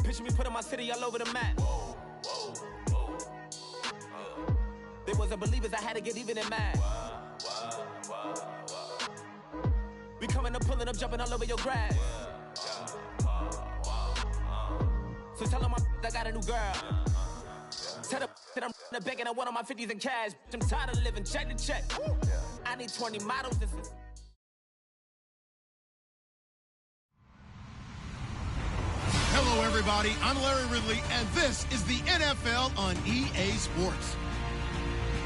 Picture me putting my city all over the map. They wasn't believers, I had to get even and mad. We coming up, pulling up, jumping all over your grass. So tell them I got a new girl. Tell them that I'm in the bank and I want all my 50s in cash. I'm tired of living check to check. I need 20 models. This is... Hello, everybody. I'm Larry Ridley, and this is the NFL on EA Sports.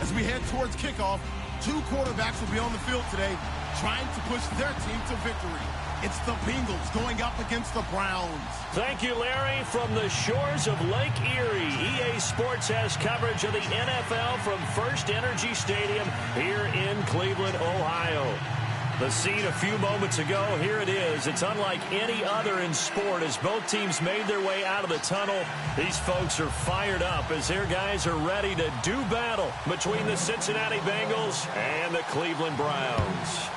As we head towards kickoff, two quarterbacks will be on the field today trying to push their team to victory. It's the Bengals going up against the Browns. Thank you, Larry. From the shores of Lake Erie, EA Sports has coverage of the NFL from First Energy Stadium here in Cleveland, Ohio. The scene a few moments ago, here it is. It's unlike any other in sport as both teams made their way out of the tunnel. These folks are fired up as their guys are ready to do battle between the Cincinnati Bengals and the Cleveland Browns.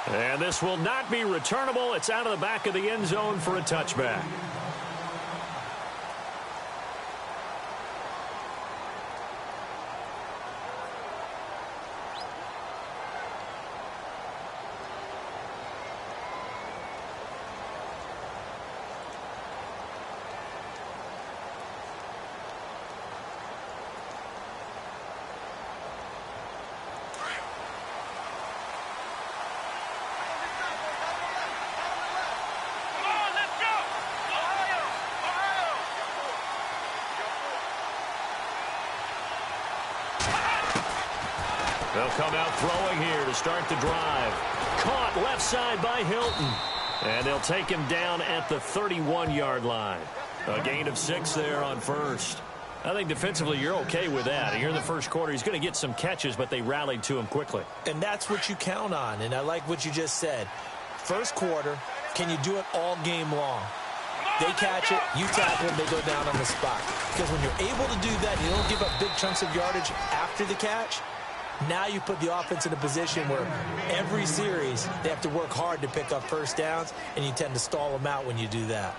And this will not be returnable. It's out of the back of the end zone for a touchback. They'll come out throwing here to start the drive. Caught left side by Hilton. And they'll take him down at the 31-yard line. A gain of 6 there on first. I think defensively you're okay with that. Here in the first quarter, he's going to get some catches, but they rallied to him quickly. And that's what you count on, and I like what you just said. First quarter, can you do it all game long? They catch it, you tackle them, they go down on the spot. Because when you're able to do that, you don't give up big chunks of yardage after the catch. Now you put the offense in a position where every series they have to work hard to pick up first downs, and you tend to stall them out when you do that.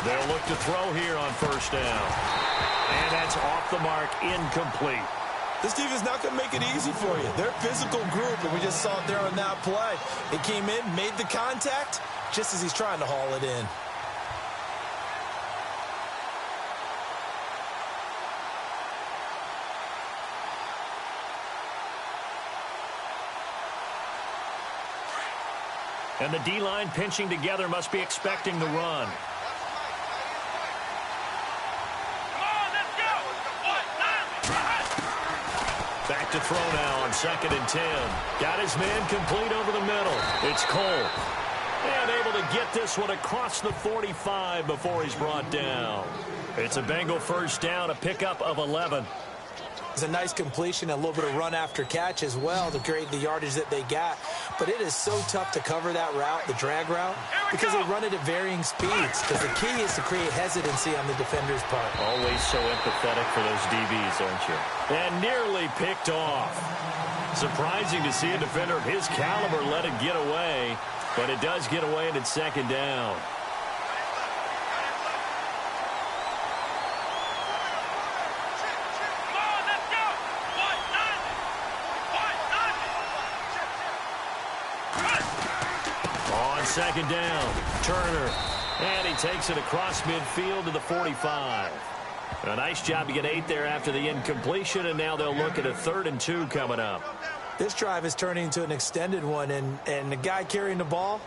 They'll look to throw here on first down. And that's off the mark, incomplete. This team is not going to make it easy for you. They're a physical group, and we just saw it there on that play. They came in, made the contact, just as he's trying to haul it in. And the D-line pinching together must be expecting the run. Back to throw now on 2nd and 10. Got his man complete over the middle. It's Cole. And able to get this one across the 45 before he's brought down. It's a Bengal first down, a pickup of 11. It's a nice completion, a little bit of run after catch as well to create the yardage that they got. But it is so tough to cover that route, the drag route, because they run it at varying speeds. Because the key is to create hesitancy on the defender's part. Always so empathetic for those DBs, aren't you? And nearly picked off. Surprising to see a defender of his caliber let it get away, but it does get away and it's 2nd down. On 2nd down, Turner, and he takes it across midfield to the 45. A nice job to get 8 there after the incompletion, and now they'll look at a 3rd and 2 coming up. This drive is turning into an extended one, and the guy carrying the ball,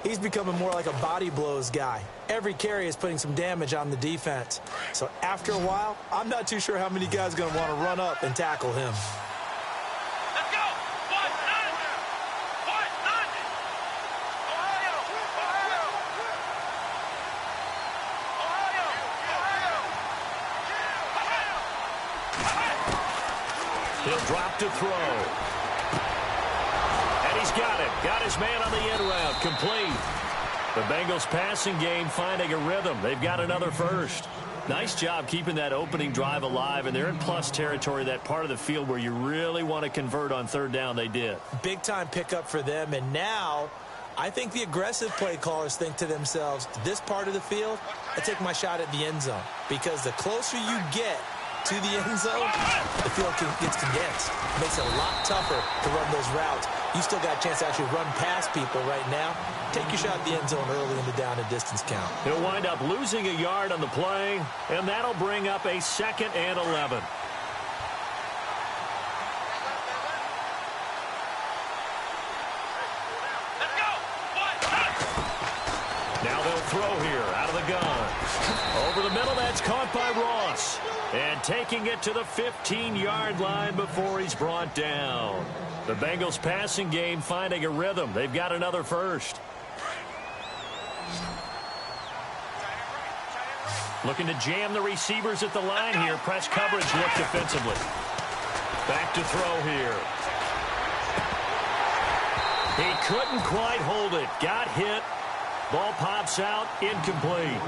he's becoming more like a body blows guy. Every carry is putting some damage on the defense. So after a while, I'm not too sure how many guys are going to want to run up and tackle him. He'll drop to throw. And he's got it. Got his man on the end route. Complete. The Bengals passing game finding a rhythm. They've got another first. Nice job keeping that opening drive alive, and they're in plus territory, that part of the field where you really want to convert on third down. They did. Big-time pickup for them, and now I think the aggressive play callers think to themselves, this part of the field, I take my shot at the end zone, because the closer you get to the end zone, the field gets condensed. It makes it a lot tougher to run those routes. You still got a chance to actually run past people right now. Take your shot at the end zone early in the down and distance count. He'll wind up losing a yard on the play, and that'll bring up a 2nd and 11. Now they'll throw here out of the gun. Over the middle, that's caught by Ross. And taking it to the 15-yard line before he's brought down. The Bengals passing game finding a rhythm. They've got another first. Looking to jam the receivers at the line here. Press coverage look defensively. Back to throw here. He couldn't quite hold it. Got hit. Ball pops out. Incomplete.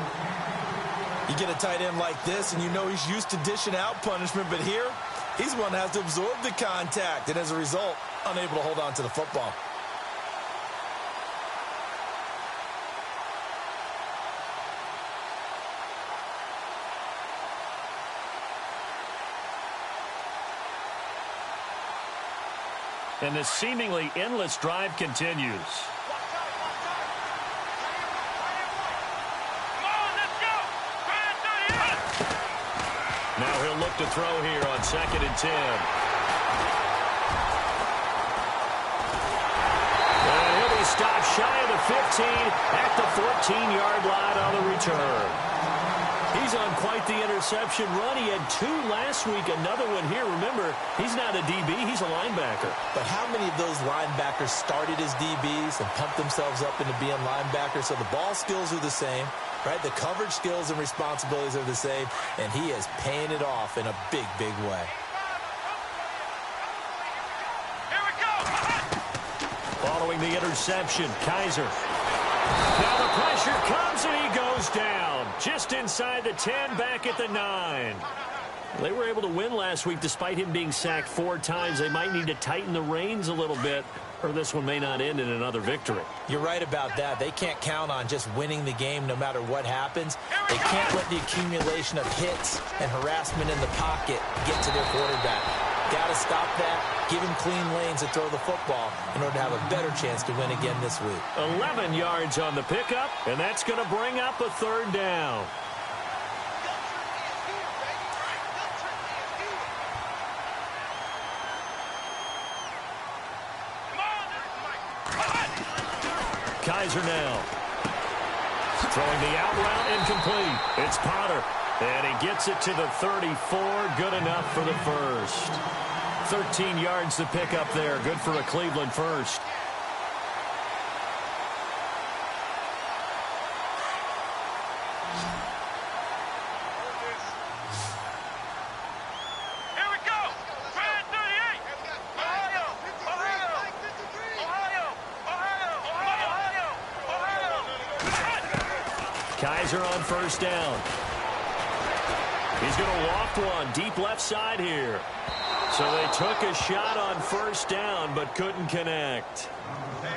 You get a tight end like this, and you know he's used to dishing out punishment, but here, he's one that has to absorb the contact, and as a result, unable to hold on to the football. And this seemingly endless drive continues. Now he'll look to throw here on 2nd and 10. And he'll be stopped shy of the 15 at the 14-yard line on the return. He's on quite the interception run. He had 2 last week, another one here. Remember, he's not a DB, he's a linebacker. But how many of those linebackers started as DBs and pumped themselves up into being linebackers? So the ball skills are the same. Right, the coverage skills and responsibilities are the same, and he is paying it off in a big, big way. Here we go. Following the interception, Kaiser. Now the pressure comes, and he goes down. Just inside the 10, back at the 9. They were able to win last week despite him being sacked 4 times. They might need to tighten the reins a little bit, or this one may not end in another victory. You're right about that. They can't count on just winning the game no matter what happens. They can't let the accumulation of hits and harassment in the pocket get to their quarterback. Got to stop that, give him clean lanes to throw the football in order to have a better chance to win again this week. 11 yards on the pickup, and that's going to bring up a 3rd down. Kaiser now. Throwing the out route incomplete. It's Potter. And he gets it to the 34. Good enough for the first. 13 yards to pick up there. Good for a Cleveland first. Kaiser on 1st down. He's going to loft one deep left side here. So they took a shot on 1st down but couldn't connect.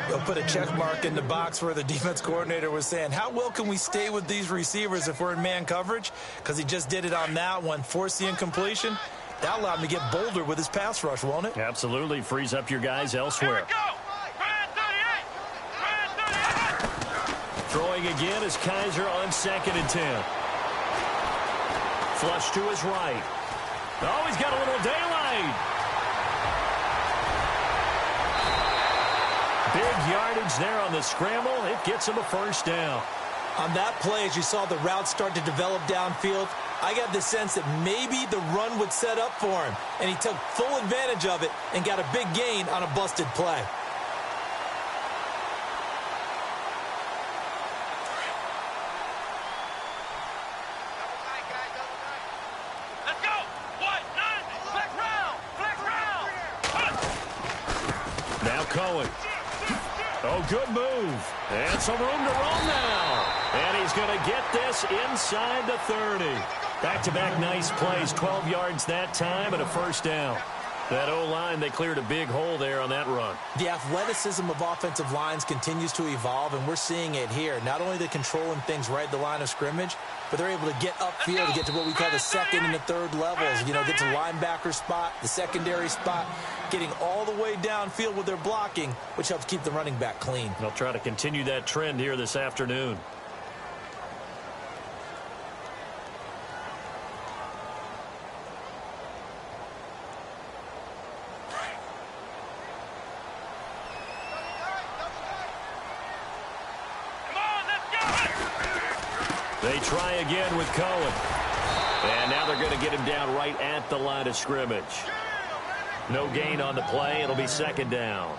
They'll put a check mark in the box where the defense coordinator was saying, how well can we stay with these receivers if we're in man coverage? Because he just did it on that one, forced the incompletion. That'll allow him to get bolder with his pass rush, won't it? Absolutely. Frees up your guys elsewhere. Throwing again is Kaiser on 2nd and 10. Flush to his right. Oh, he's got a little daylight. Big yardage there on the scramble. It gets him a 1st down. On that play, as you saw the route start to develop downfield, I got the sense that maybe the run would set up for him, and he took full advantage of it and got a big gain on a busted play. Cohen. Oh, good move. And some room to roam now. And he's going to get this inside the 30. Back-to-back nice plays, 12 yards that time and a first down. That O-line, they cleared a big hole there on that run. The athleticism of offensive lines continues to evolve, and we're seeing it here. Not only are they controlling things right at the line of scrimmage, but they're able to get upfield to get to what we call the second and the third levels. You know, get to linebacker spot, the secondary spot, getting all the way downfield with their blocking, which helps keep the running back clean. They'll try to continue that trend here this afternoon. They try again with Cohen. And now they're going to get him down right at the line of scrimmage. No gain on the play. It'll be second down.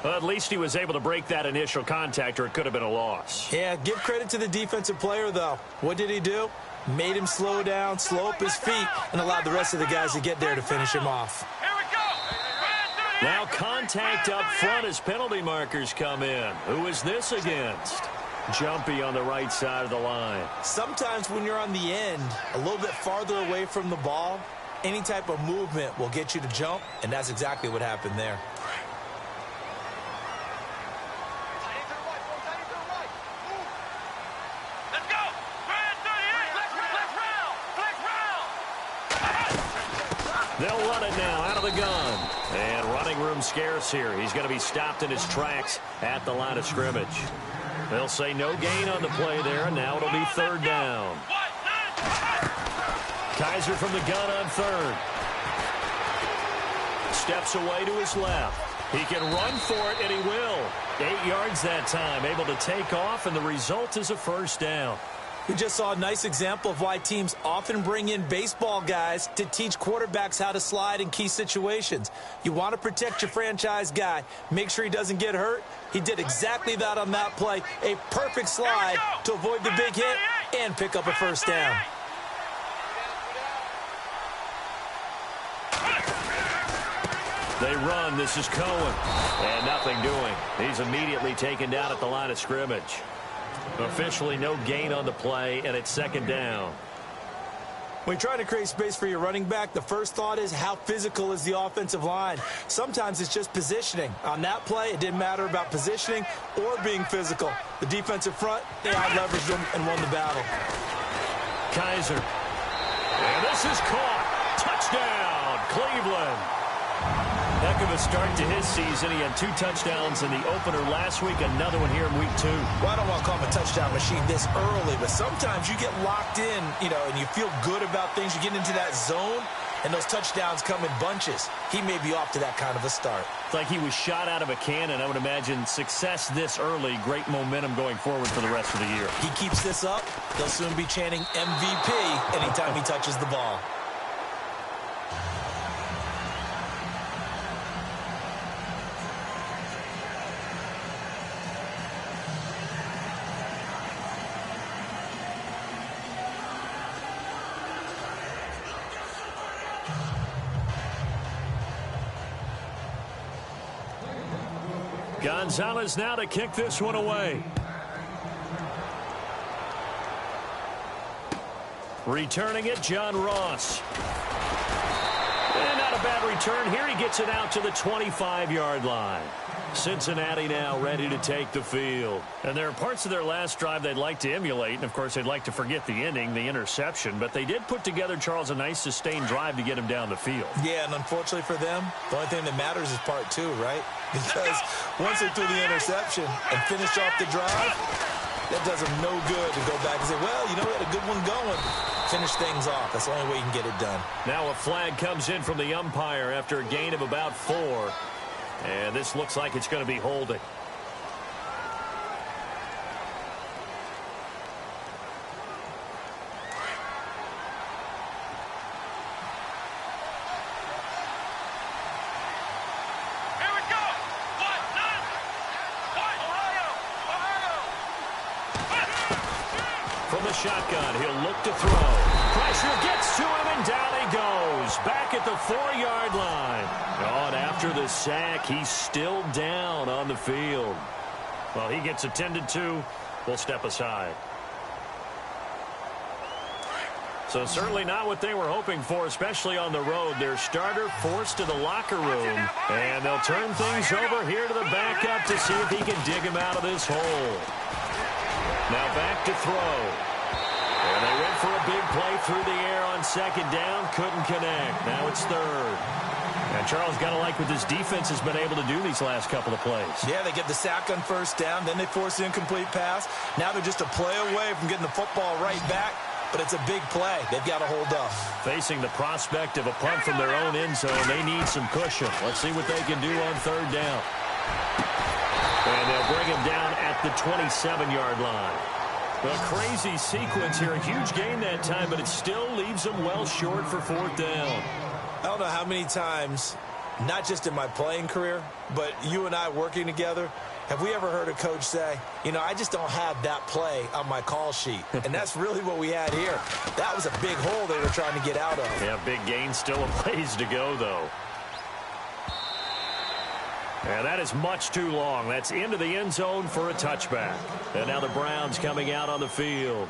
Well, at least he was able to break that initial contact, or it could have been a loss. Yeah, give credit to the defensive player, though. What did he do? Made him slow down, slow up his feet, and allowed the rest of the guys to get there to finish him off. Here we go. Now contact up front as penalty markers come in. Who is this against? Jumpy on the right side of the line. Sometimes when you're on the end, a little bit farther away from the ball, any type of movement will get you to jump, and that's exactly what happened there. Let's go. Flex round. They'll run it now out of the gun. And running room scarce here. He's going to be stopped in his tracks at the line of scrimmage. They'll say no gain on the play there, and now it'll be third down. Kaiser from the gun on third. Steps away to his left. He can run for it, and he will. 8 yards that time, able to take off, and the result is a first down. We just saw a nice example of why teams often bring in baseball guys to teach quarterbacks how to slide in key situations. You want to protect your franchise guy. Make sure he doesn't get hurt. He did exactly that on that play. A perfect slide to avoid the big hit and pick up a first down. They run. This is Cohen. And nothing doing. He's immediately taken down at the line of scrimmage. Officially no gain on the play, and it's second down. When you're trying to create space for your running back, the first thought is how physical is the offensive line. Sometimes it's just positioning. On that play, it didn't matter about positioning or being physical. The defensive front, they out-leveraged them and won the battle. Kaiser. And this is caught. Touchdown, Cleveland. Heck of a start to his season. He had 2 touchdowns in the opener last week, another one here in week 2. Well, I don't want to call him a touchdown machine this early, but sometimes you get locked in, and you feel good about things. You get into that zone, and those touchdowns come in bunches. He may be off to that kind of a start. It's like he was shot out of a cannon. I would imagine success this early, great momentum going forward for the rest of the year. He keeps this up, they'll soon be chanting MVP anytime he touches the ball. Gonzalez now to kick this one away. Returning it, John Ross. And not a bad return here. He gets it out to the 25-yard line. Cincinnati now ready to take the field. And there are parts of their last drive they'd like to emulate. And, of course, they'd like to forget the ending, the interception. But they did put together, Charles, a nice sustained drive to get him down the field. Yeah, and unfortunately for them, the only thing that matters is part 2, right? Because once they threw the interception and finished off the drive, that does them no good to go back and say, well, we had a good one going. Finish things off. That's the only way you can get it done. Now a flag comes in from the umpire after a gain of about 4. And this looks like it's going to be holding. From the shotgun, he'll look to throw. Pressure gets to him, and down he goes. Back at at the 4-yard line. Oh, and after the sack, he's still down on the field. Well, he gets attended to. We'll step aside. So certainly not what they were hoping for, especially on the road. Their starter forced to the locker room, and they'll turn things over here to the backup to see if he can dig him out of this hole. Now back to throw. And they went for a big play through the air on second down. Couldn't connect. Now it's third. And Charles, got to like what this defense has been able to do these last couple of plays. Yeah, they get the sack on first down. Then they force the incomplete pass. Now they're just a play away from getting the football right back. But it's a big play. They've got to hold up. Facing the prospect of a punt from their own end zone, they need some cushion. Let's see what they can do on third down. And they'll bring him down at the 27-yard line. A crazy sequence here. A huge gain that time, but it still leaves them well short for fourth down. I don't know how many times, not just in my playing career, but you and I working together, have we ever heard a coach say, you know, I just don't have that play on my call sheet? And that's really what we had here. That was a big hole they were trying to get out of. Yeah, big gain, still a ways to go, though. And that is much too long. That's into the end zone for a touchback. And now the Browns coming out on the field.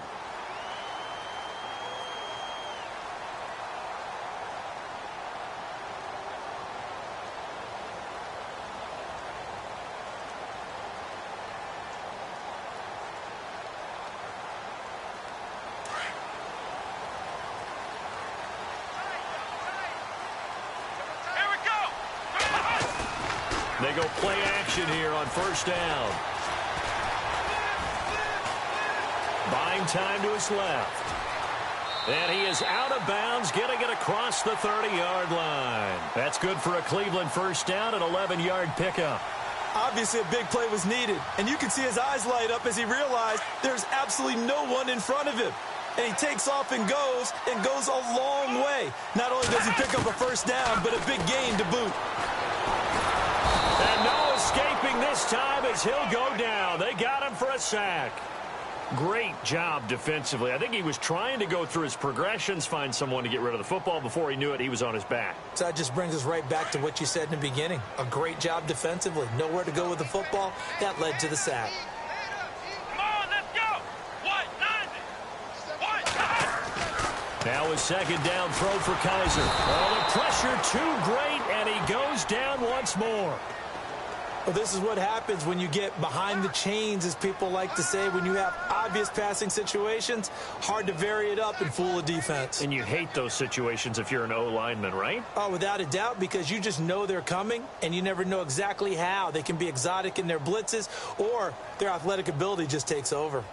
They go play action here on first down. Buying time to his left. And he is out of bounds, getting it across the 30-yard line. That's good for a Cleveland first down, an 11-yard pickup. Obviously, a big play was needed. And you can see his eyes light up as he realized there's absolutely no one in front of him. And he takes off and goes a long way. Not only does he pick up a first down, but a big gain to boot. And no escaping this time as he'll go down. They got him for a sack. Great job defensively. I think he was trying to go through his progressions, find someone to get rid of the football. Before he knew it, he was on his back. So that just brings us right back to what you said in the beginning. A great job defensively. Nowhere to go with the football. That led to the sack. Come on, let's go. 1-9. Now a second down throw for Kaiser. Oh, the pressure too great, and he goes down once more. Well, this is what happens when you get behind the chains, as people like to say. When you have obvious passing situations, hard to vary it up and fool a defense. And you hate those situations if you're an O-lineman, right? Oh, without a doubt, because you just know they're coming, and you never know exactly how. They can be exotic in their blitzes, or their athletic ability just takes over.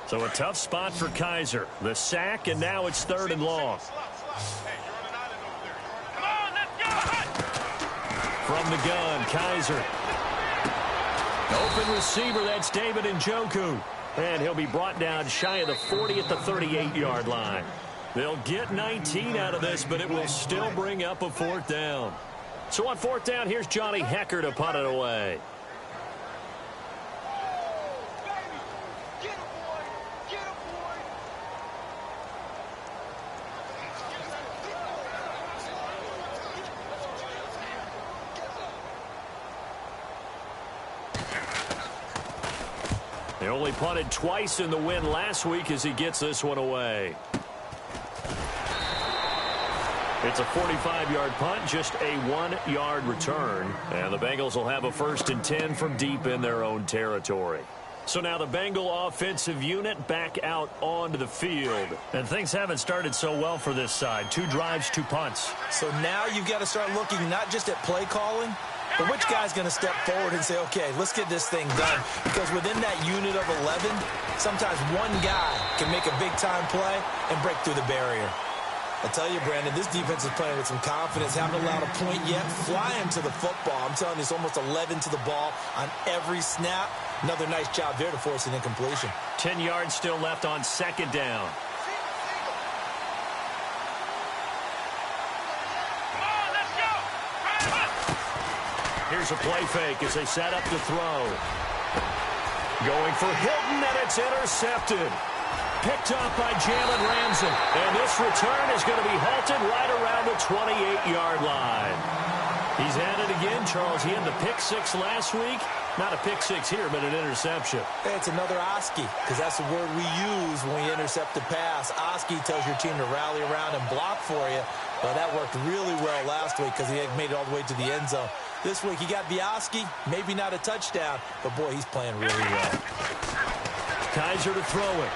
So a tough spot for Kaiser. The sack, and now it's third and long. Come on, let's go. From the gun, Kaiser. Open receiver, that's David Njoku. And he'll be brought down shy of the 40 at the 38-yard line. They'll get 19 out of this, but it will still bring up a fourth down. So on fourth down, here's Johnny Hecker to punt it away. They only punted twice in the win last week as he gets this one away. It's a 45-yard punt, just a 1-yard return. And the Bengals will have a 1st and 10 from deep in their own territory. So now the Bengal offensive unit back out onto the field. And things haven't started so well for this side. 2 drives, 2 punts. So now you've got to start looking not just at play calling, but which guy's going to step forward and say, okay, let's get this thing done. Because within that unit of 11, sometimes one guy can make a big-time play and break through the barrier. I tell you, Brandon, this defense is playing with some confidence. Haven't allowed a point yet. Flying to the football. I'm telling you, it's almost 11 to the ball on every snap. Another nice job there to force an incompletion. 10 yards still left on second down. Here's Here's a play fake as they set up to throw. Going for Hilton, and it's intercepted. Picked off by Jalen Ramsey. And this return is going to be halted right around the 28-yard line. He's at it again, Charles. He had the pick six last week. Not a pick six here, but an interception. Hey, it's another Oski, because that's the word we use when we intercept the pass. Oski tells your team to rally around and block for you. Well, that worked really well last week because he had made it all the way to the end zone. This week he got the Oski, maybe not a touchdown, but boy, he's playing really well. Kaiser to throw it.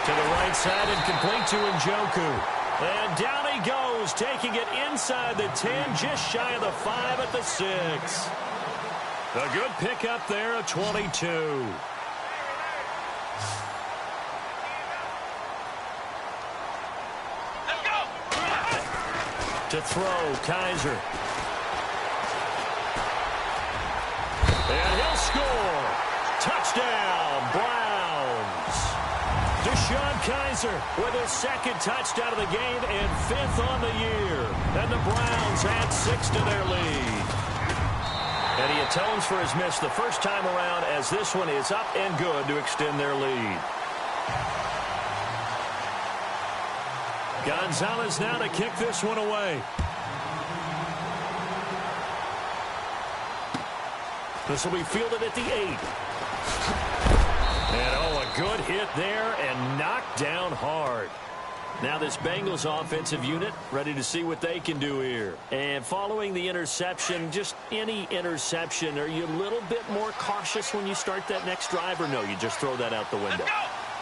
To the right side and complete to Njoku. And down he goes, taking it inside the 10, just shy of the 5 at the 6. A good pickup there, a 22. Let's go. To throw, Kaiser. And he'll score. Touchdown, Browns. Deshaun Kaiser with his second touchdown of the game and 5th on the year. And the Browns add 6 to their lead. And he atones for his miss the first time around as this one is up and good to extend their lead. Gonzalez now to kick this one away. This will be fielded at the 8. And oh, a good hit there and knocked down hard. Now this Bengals offensive unit ready to see what they can do here. And following the interception, just any interception, are you a little bit more cautious when you start that next drive, or no, you just throw that out the window?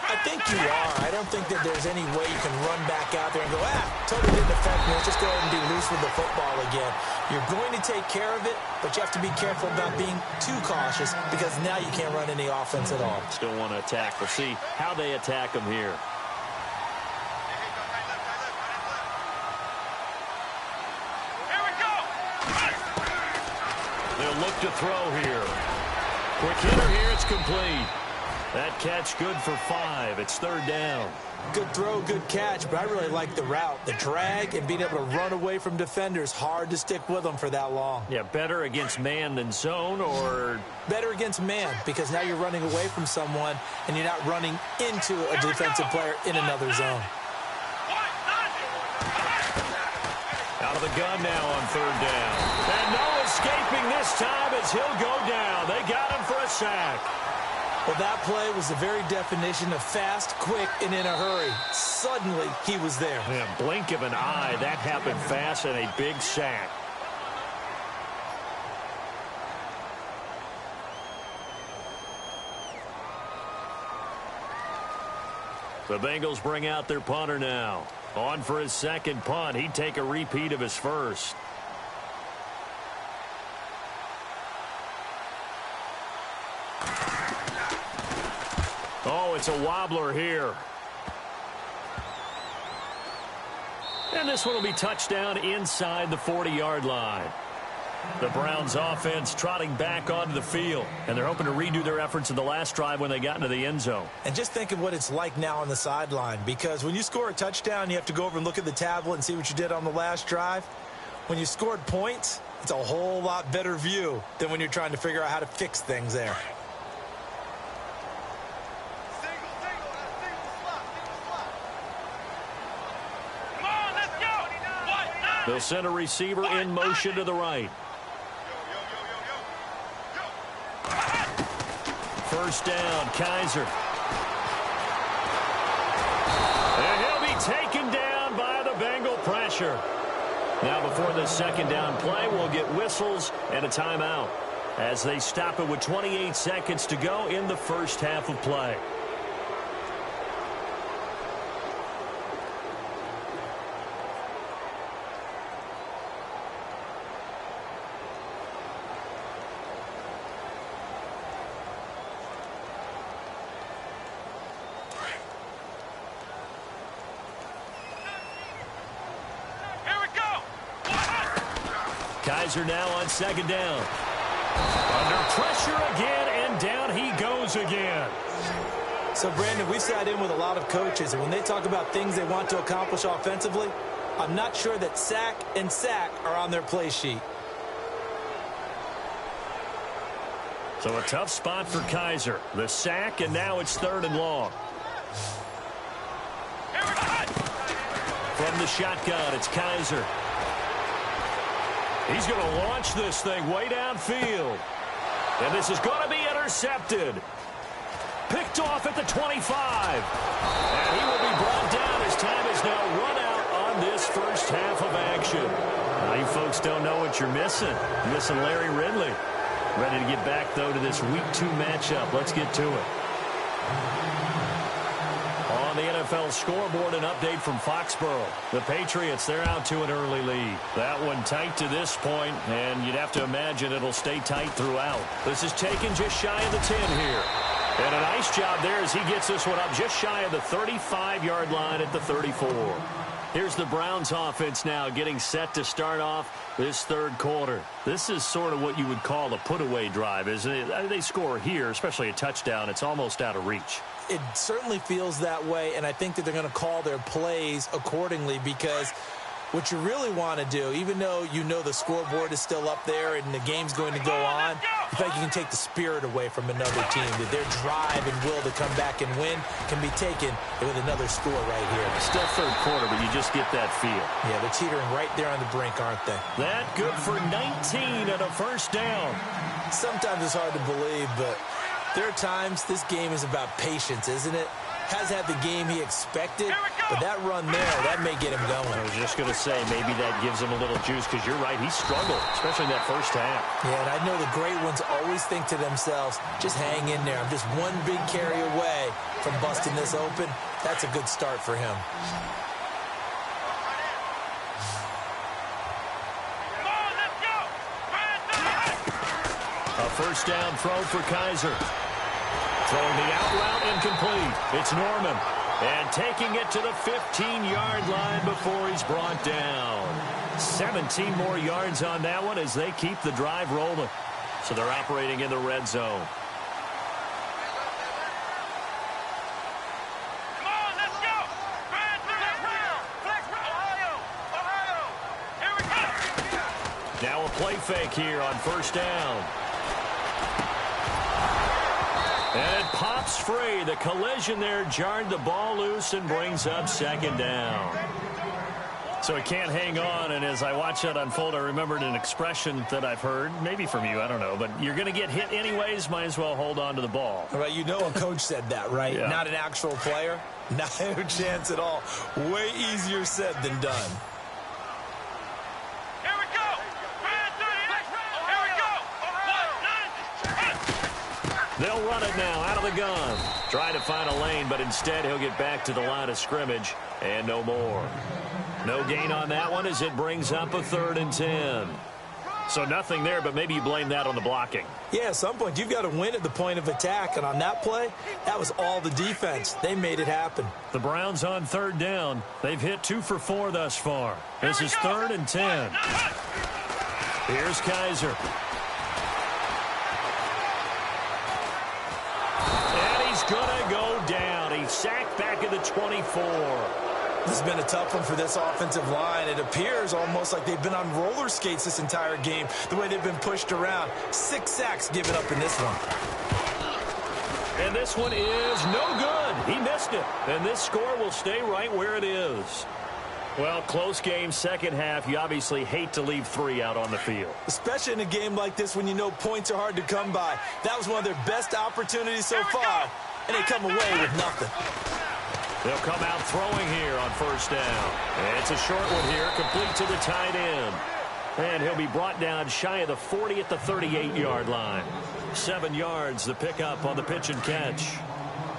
I think you are. I don't think that there's any way you can run back out there and go, totally didn't affect me. Let's just go ahead and be loose with the football again. You're going to take care of it, but you have to be careful about being too cautious because now you can't run any offense at all. Still want to attack. We'll see how they attack them here. They'll look to throw here. Quick hitter here, it's complete. That catch good for 5. It's 3rd down. Good throw, good catch, but I really like the route. The drag and being able to run away from defenders. Hard to stick with them for that long. Yeah, better against man than zone, or? Better against man, because now you're running away from someone and you're not running into a defensive player in another zone. Out of the gun now on 3rd down. And no escaping this time as he'll go down. They got him for a sack. Well, that play was the very definition of fast, quick, and in a hurry. Suddenly, he was there. Yeah, blink of an eye. That happened fast and a big sack. The Bengals bring out their punter now. On for his second punt. He'd take a repeat of his first. Oh, it's a wobbler here. And this one will be touchdown inside the 40-yard line. The Browns offense trotting back onto the field, and they're hoping to redo their efforts in the last drive when they got into the end zone. And just think of what it's like now on the sideline, because when you score a touchdown, you have to go over and look at the tablet and see what you did on the last drive. When you scored points, it's a whole lot better view than when you're trying to figure out how to fix things there. They'll send a receiver in motion to the right. First down, Kaiser. And he'll be taken down by the Bengal pressure. Now before the second down play, we'll get whistles and a timeout as they stop it with 28 seconds to go in the first half of play. Kaiser now on second down. Under pressure again, and down he goes again. So, Brandon, we sat in with a lot of coaches, and when they talk about things they want to accomplish offensively, I'm not sure that sack and sack are on their play sheet. So a tough spot for Kaiser. The sack, and now it's 3rd and long. From the shotgun, it's Kaiser. He's going to launch this thing way downfield. And this is going to be intercepted. Picked off at the 25. And he will be brought down as time is now run out on this first half of action. Now, you folks don't know what you're missing. You're missing Larry Ridley. Ready to get back, though, to this Week 2 matchup. Let's get to it. On the NFL scoreboard, an update from Foxborough. The Patriots, they're out to an early lead. That one tight to this point, and you'd have to imagine it'll stay tight throughout. This is taken just shy of the 10 here. And a nice job there as he gets this one up just shy of the 35-yard line at the 34. Here's the Browns offense now getting set to start off this 3rd quarter. This is sort of what you would call a put-away drive, isn't it? They score here, especially a touchdown. It's almost out of reach. It certainly feels that way, and I think that they're going to call their plays accordingly because what you really want to do, even though you know the scoreboard is still up there and the game's going to go on, you think you can take the spirit away from another team, that their drive and will to come back and win can be taken with another score right here. Still 3rd quarter, but you just get that feel. Yeah, they're teetering right there on the brink, aren't they? That good for 19 and a first down. Sometimes it's hard to believe, but there are times this game is about patience, isn't it? Has had the game he expected, but that run there, that may get him going. I was just going to say, maybe that gives him a little juice, because you're right, he struggled, especially in that first half. Yeah, and I know the great ones always think to themselves, just hang in there. I'm just one big carry away from busting this open. That's a good start for him. A first down throw for Kaiser. Throwing the out route incomplete. It's Norman. And taking it to the 15-yard line before he's brought down. 17 more yards on that one as they keep the drive rolling. So they're operating in the red zone. Come on, let's go. Ohio. Here we go. Now a play fake here on first down. And it pops free. The collision there jarred the ball loose and brings up 2nd down. So he can't hang on, and as I watch that unfold, I remembered an expression that I've heard, maybe from you, I don't know, but you're going to get hit anyways, might as well hold on to the ball. Well, you know a coach said that, right? Yeah. Not an actual player. Not a chance at all. Way easier said than done. They'll run it now out of the gun. Trying to find a lane, but instead he'll get back to the line of scrimmage and no more. No gain on that one as it brings up a 3rd and 10. So nothing there, but maybe you blame that on the blocking. Yeah, at some point you've got to win at the point of attack, and on that play, that was all the defense. They made it happen. The Browns on 3rd down. They've hit 2 for 4 thus far. This is 3rd and 10. Here's Kaiser. Gonna go down. He's sacked back at the 24. This has been a tough one for this offensive line. It appears almost like they've been on roller skates this entire game, the way they've been pushed around. 6 sacks given up in this one. And this one is no good. He missed it. And this score will stay right where it is. Well, close game, second half. You obviously hate to leave 3 out on the field. Especially in a game like this when you know points are hard to come by. That was one of their best opportunities so far, and they come away with nothing. They'll come out throwing here on first down. And it's a short one here, complete to the tight end. And he'll be brought down shy of the 40 at the 38-yard line. 7 yards, the pickup on the pitch and catch.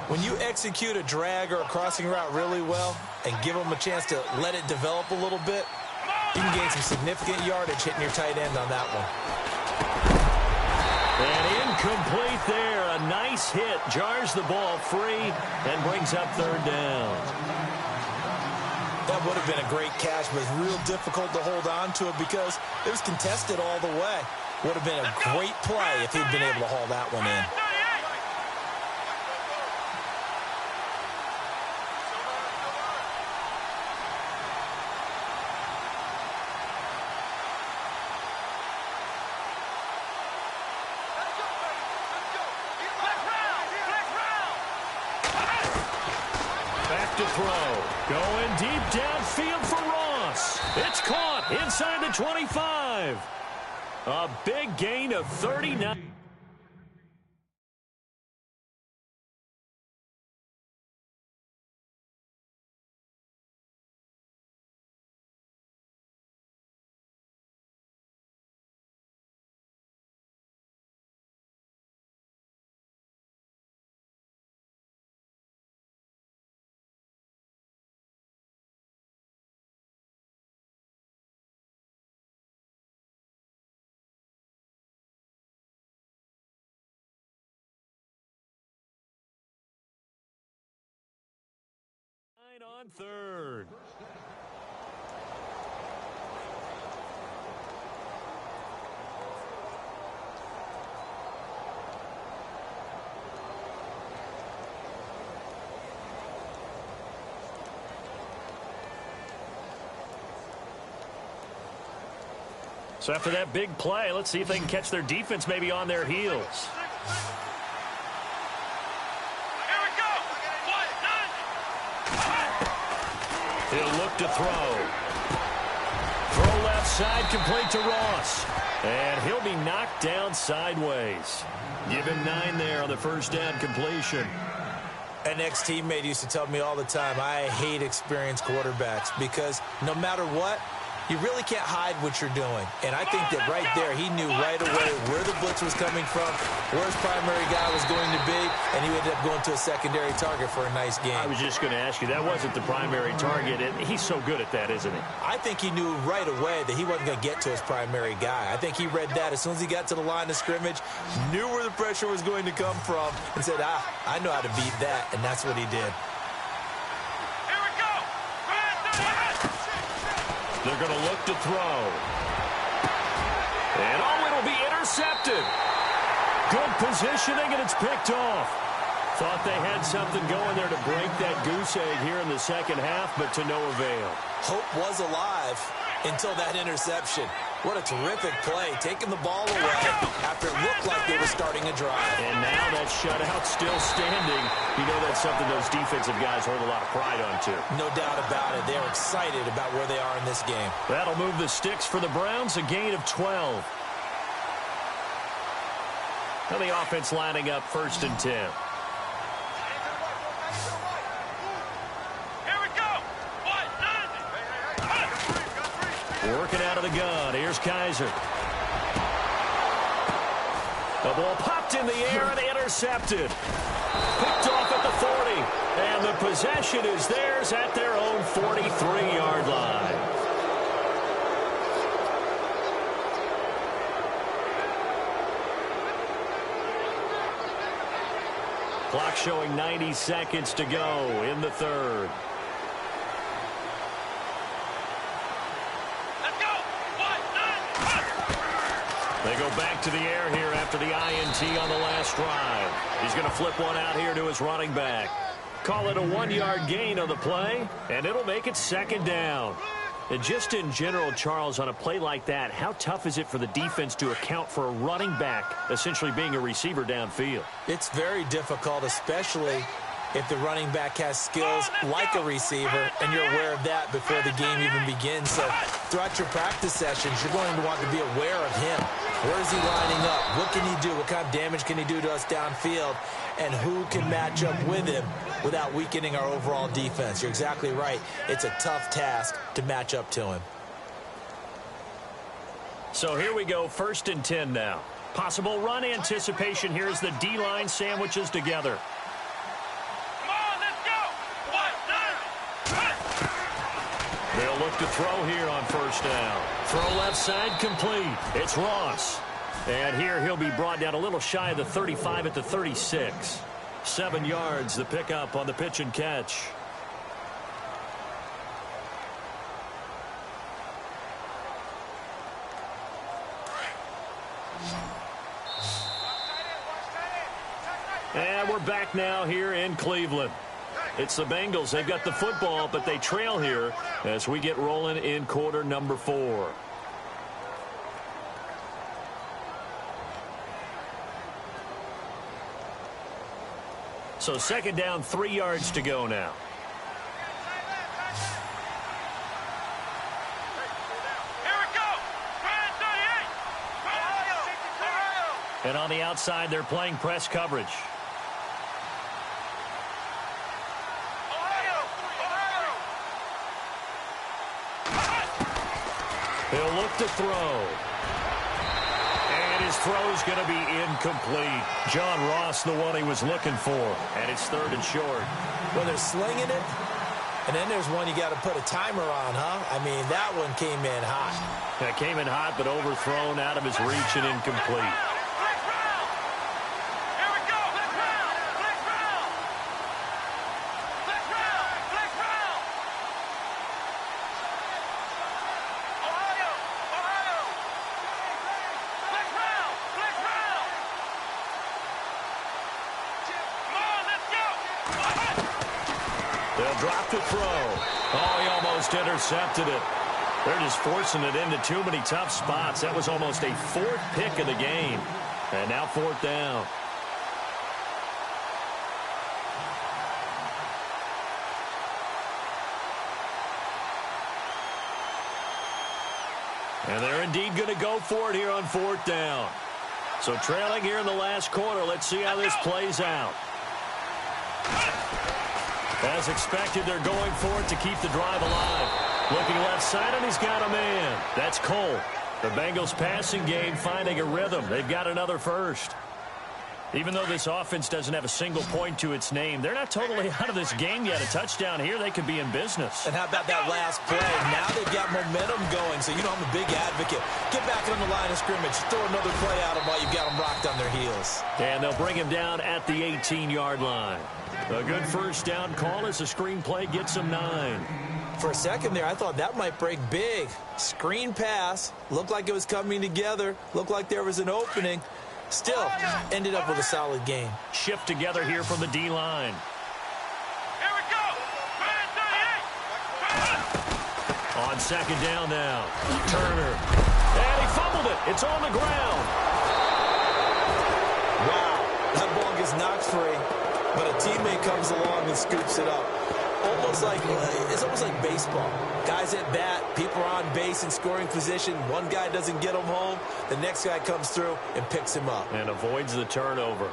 When you execute a drag or a crossing route really well and give them a chance to let it develop a little bit, you can gain some significant yardage hitting your tight end on that one. And incomplete there. A nice hit. Jars the ball free and brings up 3rd down. That would have been a great catch, but it's real difficult to hold on to it because it was contested all the way. Would have been a great play if he'd been able to haul that one in. to throw. Going deep downfield for Ross. It's caught inside the 25. A big gain of 39. On third. So after that big play, let's see if they can catch their defense maybe on their heels. He'll look to throw. Throw left side, complete to Ross. And he'll be knocked down sideways. Give him 9 there on the first down completion. An ex-teammate used to tell me all the time, I hate experienced quarterbacks because no matter what, you really can't hide what you're doing. And I think that right there, he knew right away where the blitz was coming from, where his primary guy was going to be, and he ended up going to a secondary target for a nice game. I was just going to ask you, that wasn't the primary target, and he's so good at that, isn't he? I think he knew right away that he wasn't going to get to his primary guy. I think he read that as soon as he got to the line of scrimmage, knew where the pressure was going to come from, and said, I know how to beat that, and that's what he did. They're going to look to throw. And it'll be intercepted. Good positioning, and it's picked off. Thought they had something going there to break that goose egg here in the second half, but to no avail. Hope was alive until that interception. What a terrific play, taking the ball away after it looked like they were starting a drive. And now that shutout still standing. You know that's something those defensive guys hold a lot of pride on, too. No doubt about it. They're excited about where they are in this game. That'll move the sticks for the Browns, a gain of 12. Now the offense lining up 1st and 10. Working out of the gun. Here's Kaiser. The ball popped in the air and intercepted. Picked off at the 40. And the possession is theirs at their own 43-yard line. Clock showing 90 seconds to go in the third. They go back to the air here after the INT on the last drive. He's going to flip one out here to his running back. Call it a 1-yard gain on the play, and it'll make it 2nd down. And just in general, Charles, on a play like that, how tough is it for the defense to account for a running back essentially being a receiver downfield? It's very difficult, especially if the running back has skills like a receiver, and you're aware of that before the game even begins. So throughout your practice sessions, you're going to want to be aware of him. Where is he lining up? What can he do? What kind of damage can he do to us downfield? And who can match up with him without weakening our overall defense? You're exactly right. It's a tough task to match up to him. So here we go, 1st and 10 now. Possible run anticipation here as the D-line sandwiches together. They'll look to throw here on 1st down. Throw left side complete. It's Ross. And here he'll be brought down a little shy of the 35 at the 36. 7 yards, the pickup on the pitch and catch. And we're back now here in Cleveland. It's the Bengals. They've got the football, but they trail here as we get rolling in quarter number 4. So 2nd down, 3 yards to go now. And on the outside, they're playing press coverage. He'll look to throw. And his throw's going to be incomplete. John Ross, the one he was looking for. And it's 3rd and short. Well, they're slinging it. And then there's one you got to put a timer on, huh? I mean, that one came in hot. That came in hot, but overthrown out of his reach and incomplete. Drop to throw. Oh, he almost intercepted it. They're just forcing it into too many tough spots. That was almost a 4th pick of the game. And now 4th down. And they're indeed going to go for it here on 4th down. So trailing here in the last quarter. Let's see how this plays out. As expected, they're going for it to keep the drive alive. Looking left side, and he's got a man. That's Cole. The Bengals passing game finding a rhythm. They've got another first. Even though this offense doesn't have a single point to its name, they're not totally out of this game yet. A touchdown here, they could be in business. And how about that last play? Now they've got momentum going, so you know I'm a big advocate. Get back on the line of scrimmage. Throw another play at them while you've got them rocked on their heels. And they'll bring him down at the 18-yard line. A good first down call as the screen play gets him 9. For a second there, I thought that might break big. Screen pass. Looked like it was coming together. Looked like there was an opening. Still, ended up with a solid game. Shift together here from the D-line. Here we go. On 2nd down now. Turner. And he fumbled it. It's on the ground. Wow. That ball gets knocked free, but a teammate comes along and scoops it up. It's almost like baseball. Guys at bat, people are on base in scoring position. One guy doesn't get him home. The next guy comes through and picks him up. And avoids the turnover.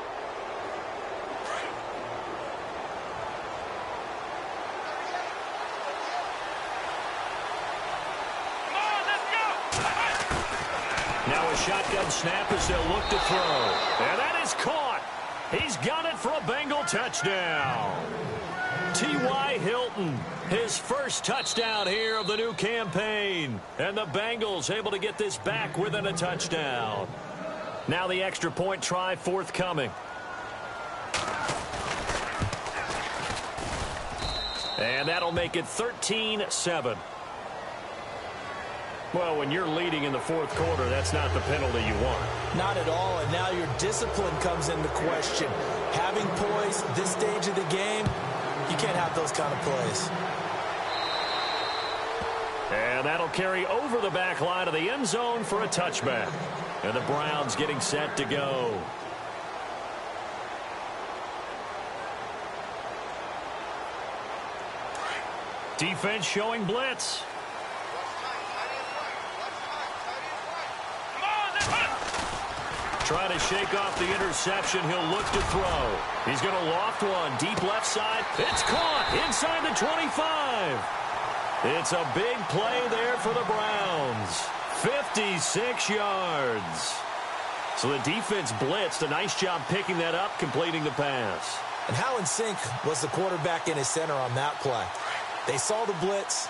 Now a shotgun snap as they'll look to throw. And that is caught. He's got it for a Bengal touchdown. T.Y. Hilton, his first touchdown here of the new campaign. And the Bengals able to get this back within a touchdown. Now the extra point try forthcoming. And that'll make it 13-7. Well, when you're leading in the 4th quarter, that's not the penalty you want. Not at all, and now your discipline comes into question. Having poise this stage of the game, you can't have those kind of plays. And that'll carry over the back line of the end zone for a touchback. And the Browns getting set to go. Defense showing blitz. Trying to shake off the interception. He'll look to throw. He's going to loft one. Deep left side. It's caught inside the 25. It's a big play there for the Browns. 56 yards. So the defense blitzed. A nice job picking that up, completing the pass. And how in sync was the quarterback in his center on that play? They saw the blitz,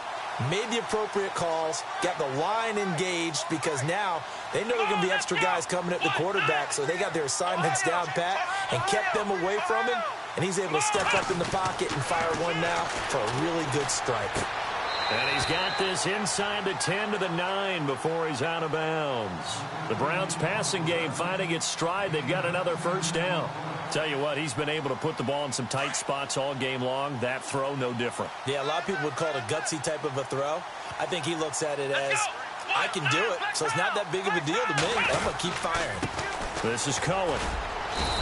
made the appropriate calls, got the line engaged because now they know there are going to be extra guys coming at the quarterback, so they got their assignments down pat and kept them away from him, and he's able to step up in the pocket and fire one now for a really good strike. And he's got this inside the 10 to the 9 before he's out of bounds. The Browns passing game finding its stride. They've got another first down. Tell you what, he's been able to put the ball in some tight spots all game long. That throw, no different. Yeah, a lot of people would call it a gutsy type of a throw. I think he looks at it as, I can do it, so it's not that big of a deal to me. I'm going to keep firing. This is Cohen.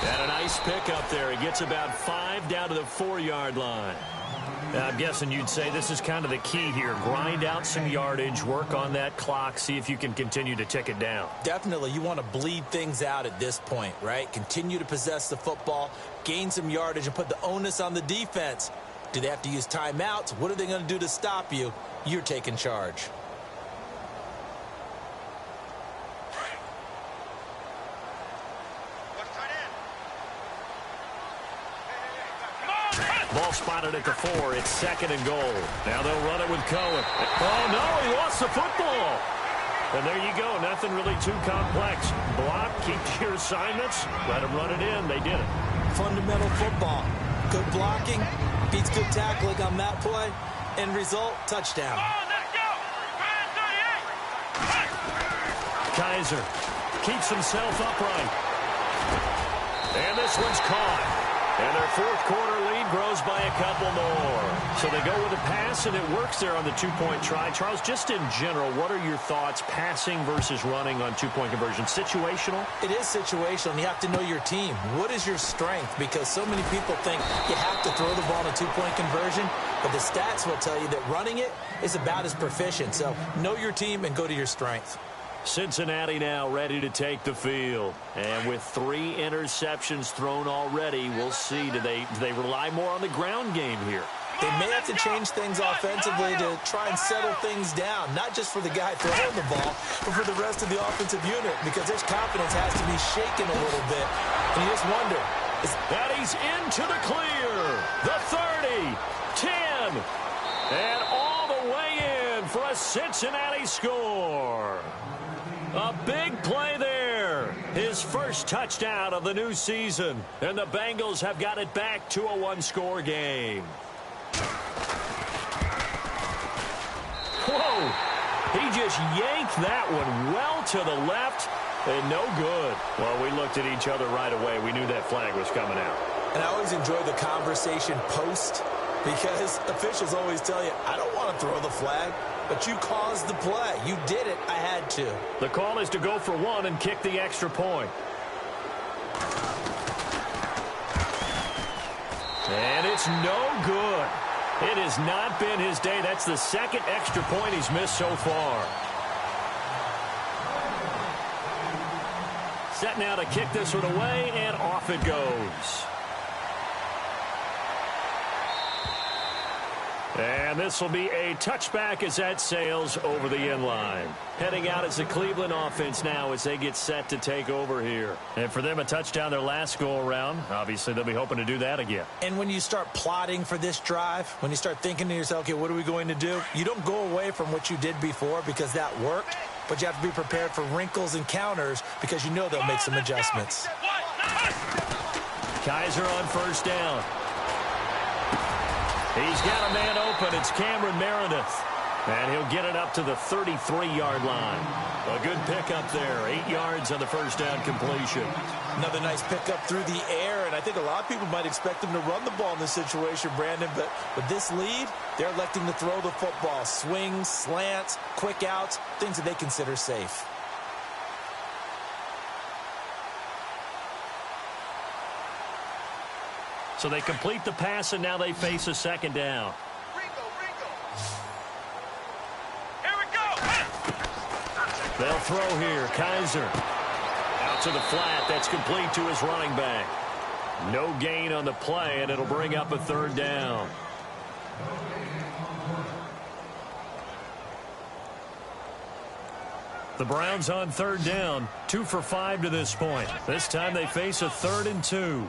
And a nice pick up there. He gets about 5 down to the 4-yard line. I'm guessing you'd say this is kind of the key here. Grind out some yardage, work on that clock, see if you can continue to tick it down. Definitely. You want to bleed things out at this point, right? Continue to possess the football, gain some yardage, and put the onus on the defense. Do they have to use timeouts? What are they going to do to stop you? You're taking charge. Ball spotted at the 4. It's 2nd and goal. Now they'll run it with Cohen. Oh, no, he lost the football. And there you go. Nothing really too complex. Block, keep to your assignments. Let them run it in. They did it. Fundamental football. Good blocking, beats good tackling on that play. End result, touchdown. Kaiser keeps himself upright. And this one's caught. And their 4th quarter lead grows by a couple more. So they go with a pass, and it works there on the 2-point try. Charles, just in general, what are your thoughts passing versus running on 2-point conversion? Situational? It is situational, and you have to know your team. What is your strength? Because so many people think you have to throw the ball in a 2-point conversion, but the stats will tell you that running it is about as proficient. So know your team and go to your strength. Cincinnati now ready to take the field. And with 3 interceptions thrown already, we'll see. Do they rely more on the ground game here? They may have to change things offensively to try and settle things down, not just for the guy throwing the ball, but for the rest of the offensive unit, because their confidence has to be shaken a little bit. And you just wonder. That he's into the clear. The 30, 10, and all the way in for a Cincinnati score. A big play there. His first touchdown of the new season. And the Bengals have got it back to a 1-score game. Whoa. He just yanked that one well to the left and no good. Well, we looked at each other right away. We knew that flag was coming out. And I always enjoy the conversation post, because officials always tell you, I don't want to throw the flag. But you caused the play. You did it. I had to. The call is to go for 1 and kick the extra point. And it's no good. It has not been his day. That's the 2nd extra point he's missed so far. Set now to kick this one away, and off it goes. And this will be a touchback as that sails over the end line. Heading out is the Cleveland offense now as they get set to take over here. And for them, a touchdown their last go-around. Obviously, they'll be hoping to do that again. And when you start plotting for this drive, when you start thinking to yourself, okay, what are we going to do? You don't go away from what you did before because that worked, but you have to be prepared for wrinkles and counters because you know they'll make some adjustments. Kaiser on 1st down. He's got a man open. It's Cameron Meredith. And he'll get it up to the 33-yard line. A good pickup there. 8 yards on the 1st down completion. Another nice pickup through the air. And I think a lot of people might expect him to run the ball in this situation, Brandon. But with this lead, they're electing to throw the football. Swings, slants, quick outs, things that they consider safe. So they complete the pass, and now they face a 2nd down. Here we go. They'll throw here. Kaiser out to the flat. That's complete to his running back. No gain on the play, and it'll bring up a 3rd down. The Browns on 3rd down. 2 for 5 to this point. This time they face a 3rd and 2.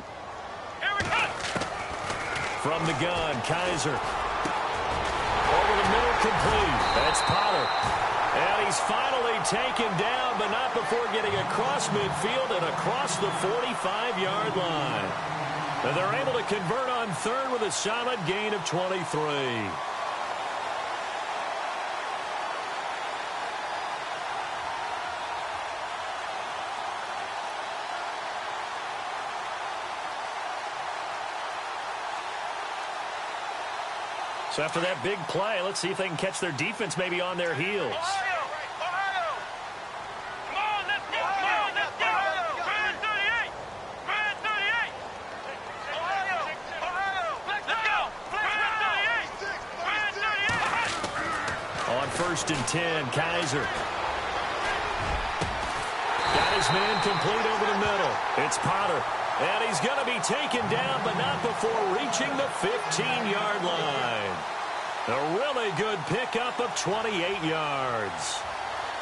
From the gun, Kaiser. Over the middle, complete. That's Pollard. And he's finally taken down, but not before getting across midfield and across the 45-yard line. And they're able to convert on 3rd with a solid gain of 23. So after that big play, let's see if they can catch their defense maybe on their heels. 1st and 10. Kaiser. Got his man complete over the middle. It's Potter. And he's going to be taken down, but not before reaching the 15-yard line. A really good pickup of 28 yards.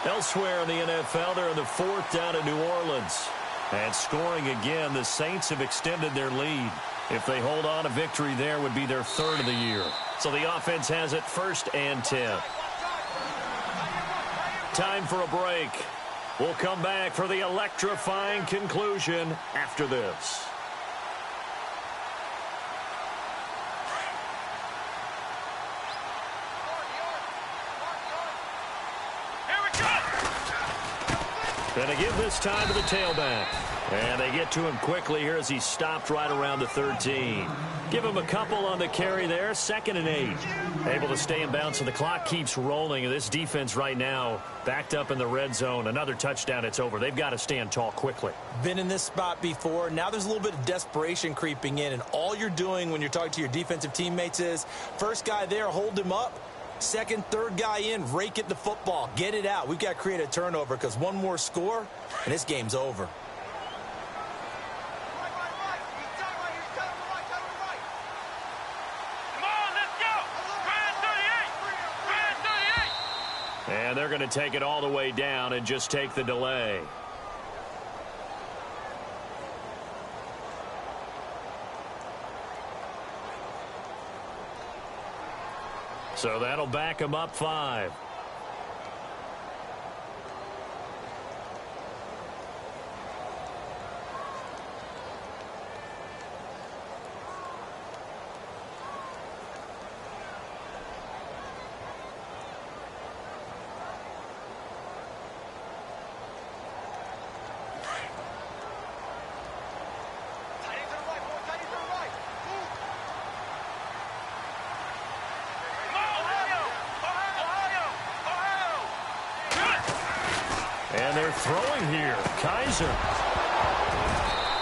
Elsewhere in the NFL, they're in the 4th down at New Orleans. And scoring again, the Saints have extended their lead. If they hold on, a victory there would be their 3rd of the year. So the offense has it 1st and 10. Time for a break. We'll come back for the electrifying conclusion after this. Going to give this time to the tailback. And they get to him quickly here as he stopped right around the 13. Give him a couple on the carry there. 2nd and 8. Able to stay in bounds, so the clock keeps rolling. And this defense right now backed up in the red zone. Another touchdown, it's over. They've got to stand tall quickly. Been in this spot before. Now there's a little bit of desperation creeping in. And all you're doing when you're talking to your defensive teammates is, first guy there, hold him up. 2nd, 3rd guy in, rake at the football. Get it out. We've got to create a turnover because one more score, and this game's over. And they're going to take it all the way down and just take the delay. So that'll back them up 5. And they're throwing here. Kaiser.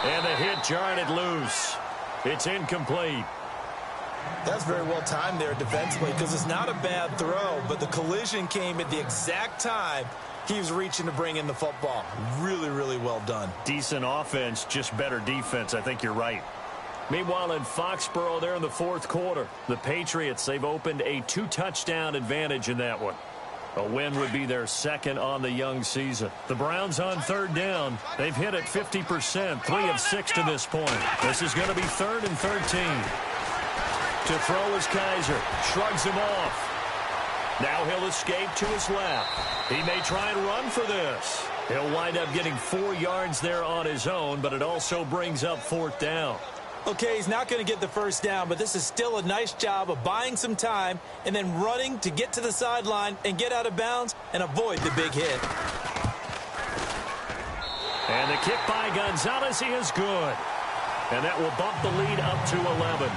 And the hit jarred it loose. It's incomplete. That's very well timed there defensively because it's not a bad throw, but the collision came at the exact time he was reaching to bring in the football. Really, really well done. Decent offense, just better defense. I think you're right. Meanwhile, in Foxborough, they're in the 4th quarter. The Patriots, they've opened a 2-touchdown advantage in that one. A win would be their 2nd on the young season. The Browns on 3rd down. They've hit it 50%, 3 of 6 to this point. This is going to be 3rd and 13. To throw is Kaiser. Shrugs him off. Now he'll escape to his left. He may try and run for this. He'll wind up getting 4 yards there on his own, but it also brings up 4th down. Okay, he's not going to get the 1st down, but this is still a nice job of buying some time and then running to get to the sideline and get out of bounds and avoid the big hit. And the kick by Gonzalez, he is good. And that will bump the lead up to 11.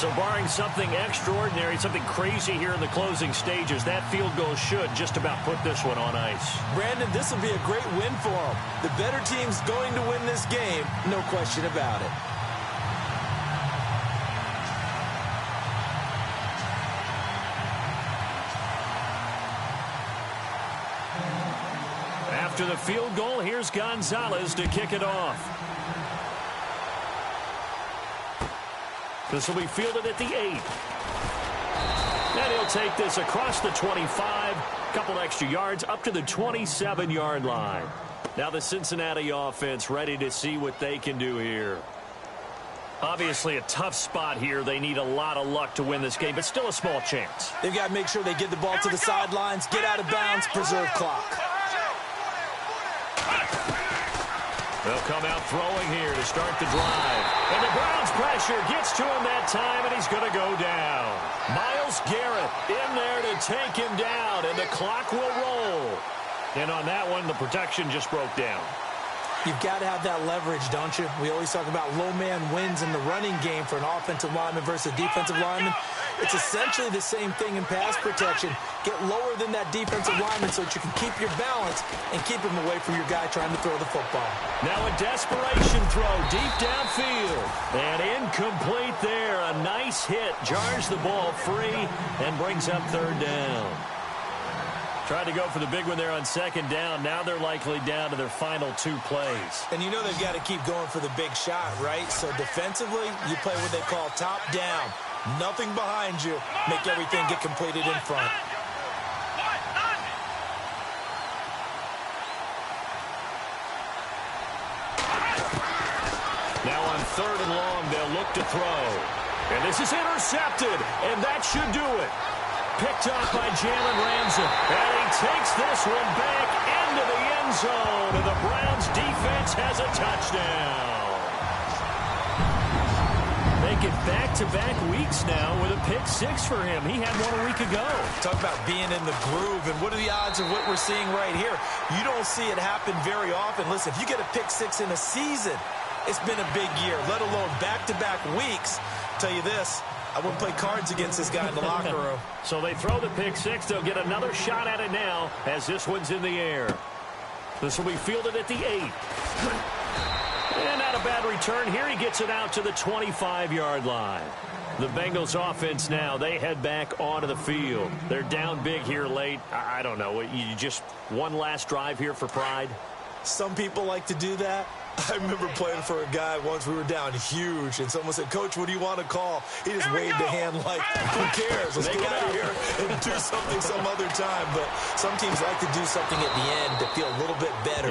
So barring something extraordinary, something crazy here in the closing stages, that field goal should just about put this one on ice. Brandon, this will be a great win for him. The better team's going to win this game, no question about it. After the field goal, here's Gonzalez to kick it off. This will be fielded at the 8. And he'll take this across the 25, a couple extra yards up to the 27-yard line. Now the Cincinnati offense ready to see what they can do here. Obviously a tough spot here. They need a lot of luck to win this game, but still a small chance. They've got to make sure they get the ball to the sidelines, get out of bounds, preserve clock. They'll come out throwing here to start the drive. And the Browns pressure gets to him that time, and he's going to go down. Myles Garrett in there to take him down, and the clock will roll. And on that one, the protection just broke down. You've got to have that leverage, don't you? We always talk about low man wins in the running game for an offensive lineman versus a defensive lineman. It's essentially the same thing in pass protection. Get lower than that defensive lineman so that you can keep your balance and keep him away from your guy trying to throw the football. Now a desperation throw deep downfield. And incomplete there. A nice hit. Jars the ball free and brings up 3rd down. Tried to go for the big one there on second down. Now they're likely down to their final 2 plays. And you know they've got to keep going for the big shot, right? So defensively, you play what they call top down. Nothing behind you. Make everything get completed in front. Now on 3rd and long, they'll look to throw. And this is intercepted, and that should do it. Picked off by Jalen Ramsey. And he takes this one back into the end zone. And the Browns defense has a touchdown. Make it back-to-back weeks now with a pick 6 for him. He had one a week ago. Talk about being in the groove, and what are the odds of what we're seeing right here? You don't see it happen very often. Listen, if you get a pick 6 in a season, it's been a big year, let alone back-to-back weeks. Tell you this, I wouldn't play cards against this guy in the locker room. So they throw the pick 6. They'll get another shot at it now as this one's in the air. This will be fielded at the 8. And not a bad return here. He gets it out to the 25-yard line. The Bengals offense now, they head back onto the field. They're down big here late. I don't know. You just one last drive here for pride? Some people like to do that. I remember playing for a guy once. We were down huge, and someone said, "Coach, what do you want to call?" He just waved a hand like, "Who cares? Let's get out of here and do something some other time." But some teams like to do something at the end to feel a little bit better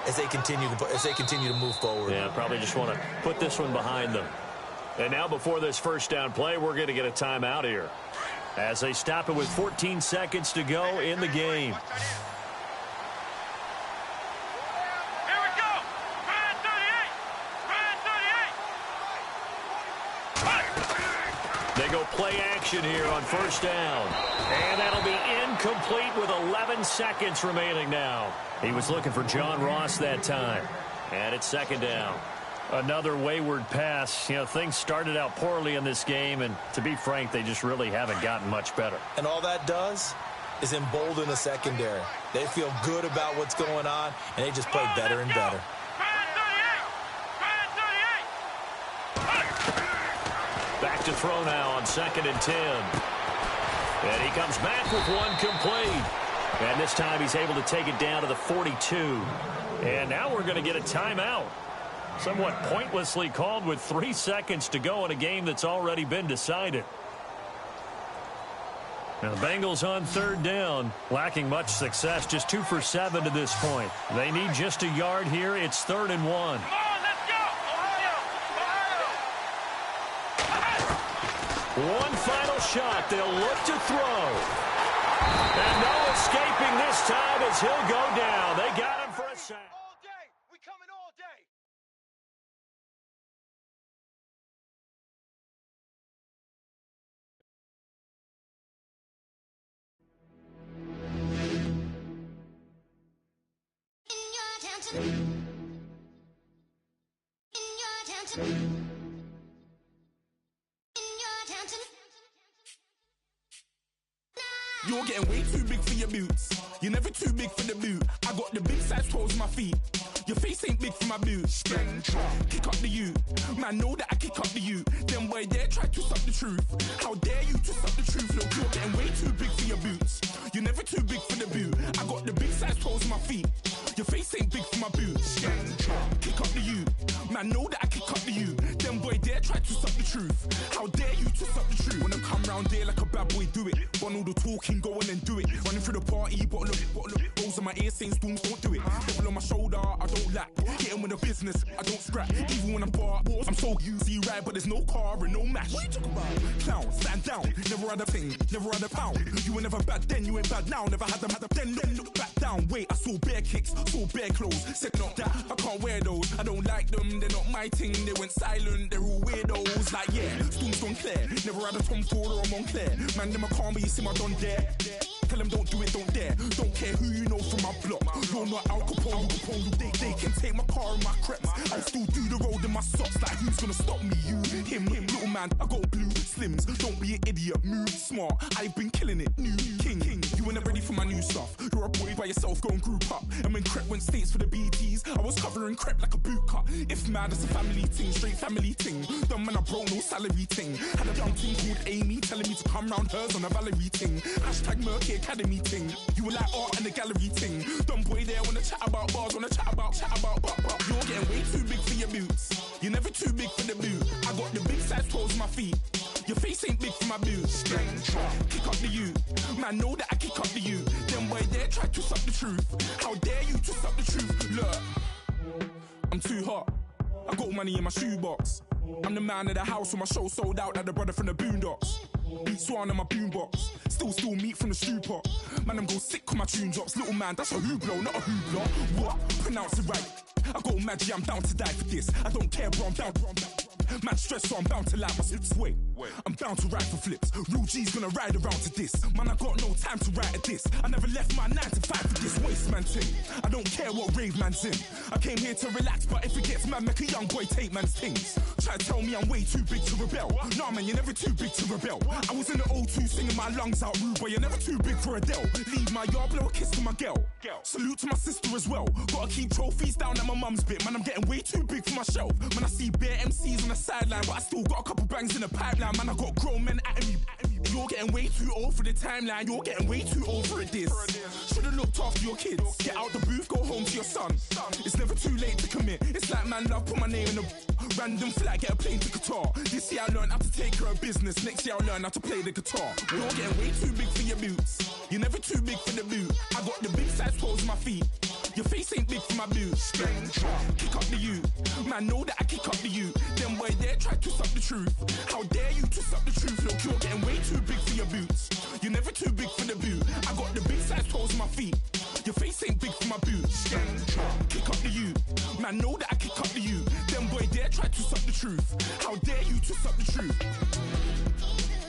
as they continue to move forward. Yeah, probably just want to put this one behind them. And now before this first down play, we're going to get a timeout here as they stop it with 14 seconds to go in the game. They go play action here on first down. And that'll be incomplete with 11 seconds remaining now. He was looking for John Ross that time. And it's second down. Another wayward pass. You know, things started out poorly in this game, and to be frank, they just really haven't gotten much better. And all that does is embolden the secondary. They feel good about what's going on, and they just play better and better. Back to throw now on 2nd and 10. And he comes back with one complete. And this time he's able to take it down to the 42. And now we're going to get a timeout. Somewhat pointlessly called with 3 seconds to go in a game that's already been decided. Now the Bengals on 3rd down, lacking much success, just 2 for 7 to this point. They need just a yard here. It's 3rd and 1. One final shot. They'll look to throw. And no escaping this time as he'll go down. They got him for a sack. All day. We coming all day. You're getting way too big for your boots. You're never too big for the boot. I got the big size toes on my feet. Your face ain't big for my boots. Kick up the you. Man, know that I kick up the you. Them boy there try to stop the truth. How dare you to stop the truth? Look, you're getting way too big for your boots. You're never too big for the boot. I got the big size toes on my feet. Your face ain't big for my boots. Kick up the you. Man, know that I kick up the you. Them boy there try to stop the truth. How dare you to stop the truth? When I come round there like a bad boy, do it. Want all the talking, go on and do it. Running through the party, bottle up. Rolls on my ear saying storms, don't do it. Devil on my shoulder, I don't lack. Getting with the business, I don't scrap. Even when I'm bar, I'm so easy right, but there's no car and no match. What you talking about? Clown, stand down. Never had a thing, never had a pound. You were never bad then, you ain't bad now. Never had them, then look back down. Wait, I saw bare kicks, saw bare clothes. Said not that, I can't wear those. I don't like them, they're not my thing. They went silent, they're all weirdos. Like yeah, storms gone clear. Never had a Tom Ford or a Montclair. Man, them I can't, but you see my don there. Tell them don't do it, don't dare. Don't care who you know from my block. You're not Al Capone, they can take my car and my creps. I'll still do the road in my socks. Like who's gonna stop me? You, him, little man. I got blue slims. Don't be an idiot, move smart. I've been killing it, new king. You were never ready for my new stuff. You're a boy by yourself, go and group up. And when Crep went states for the BTs, I was covering Crep like a boot cut. If mad, it's a family ting, straight family ting. Dumb man, I bro, no salary ting. Had a young ting called Amy, telling me to come round hers on a Valerie ting. Hashtag Murky Academy ting. You were like art and the gallery ting. Dumb boy there wanna chat about bars, wanna chat about. You're getting way too big for your boots. You're never too big for the boot. I got the big size toes on my feet. Your face ain't big for my boots. Kick up the you. Man, know that I kick up the you. Them boy there try to suck the truth. How dare you to suck the truth? Look, I'm too hot. I got money in my shoebox. I'm the man of the house when my show sold out like the brother from the Boondocks. Beat Swan on my boombox. Still meat from the stew pot. Man, I'm go sick with my tune drops. Little man, that's a hooplo, not a hoopla. What? Pronounce it right. I got magic, I'm down to die for this. I don't care, bro, I'm down. Man stressed, so I'm bound to lie my hips. Wait, I'm bound to ride for flips. Real G's gonna ride around to this. Man, I got no time to write at this. I never left my 9 to 5 for this waste man thing. I don't care what rave man's in. I came here to relax, but if it gets mad, make a young boy take man's things. Try to tell me I'm way too big to rebel. Nah, man, you're never too big to rebel. I was in the O2 singing my lungs out rude, but you're never too big for Adele. Leave my yard, blow a kiss to my girl. Salute to my sister as well. Gotta keep trophies down at my mum's bit. Man, I'm getting way too big for my shelf. Man, I see bare MCs on the sideline, but I still got a couple bangs in the pipeline. Man, I got grown men at me. You're getting way too old for the timeline. You're getting way too old for a diss. Should've looked after your kids. Get out the booth, go home to your son. It's never too late to commit. It's like man love, put my name in a random flat, get a plane to Qatar. This year I learned how to take care of business. Next year I'll learn how to play the guitar. You're getting way too big for your boots. You're never too big for the boot. I got the big size toes on my feet. Your face ain't big for my boots. Kick up the you. Man, know that I kick up the you. Them boy there try to suck the truth. How dare you to suck the truth? Look, you're getting way too big for your boots. You're never too big for the boot. I got the big size toes on my feet. Your face ain't big for my boots. Kick up the you. Man, know that I kick up the you. Them boy there try to suck the truth. How dare you to suck the truth?